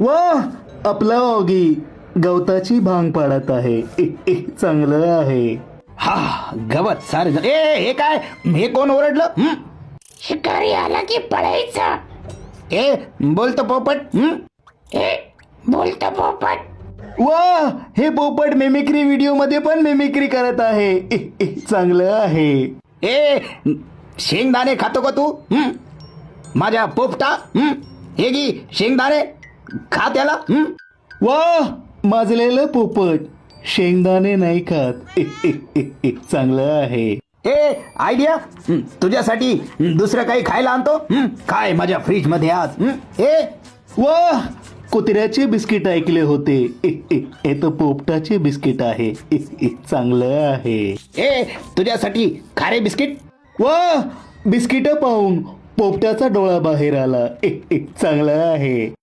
वाह, आपला ऑगी गवताची भांग पाडत आहे. चांगलं आहे. हा गवत सारे जण. ए हे काय, हे कोण ओरडलं? शिकारी आला की पळायचा. ए बोलतो पोपट. ए बोलतो पोपट. वाह, हे पोपट मिमिक्री व्हिडिओ मध्ये पण मिमिक्री करत आहे. चांगलं आहे. ए शेंगदाणे खातो का तू? माझ्या पोपटा. हे घे शेंगदाणे, खा त्याला. वाह, माजलेलं पोपट शेंगदाणे नाही खात. चांगलं आहे. ए आयडिया, तुझ्यासाठी दुसरं काही खायला आणतो. काय माझ्या फ्रीज मध्ये आज. ए वाह, कुत्र्याचे बिस्किट ऐकले होते. हे तर पोपटाचे बिस्किट आहे. चांगलं आहे. ए तुझ्यासाठी खारे बिस्किट. वाह, बिस्किट पाहून पोपटाचा डोळा बाहेर आला. चांगलं आहे.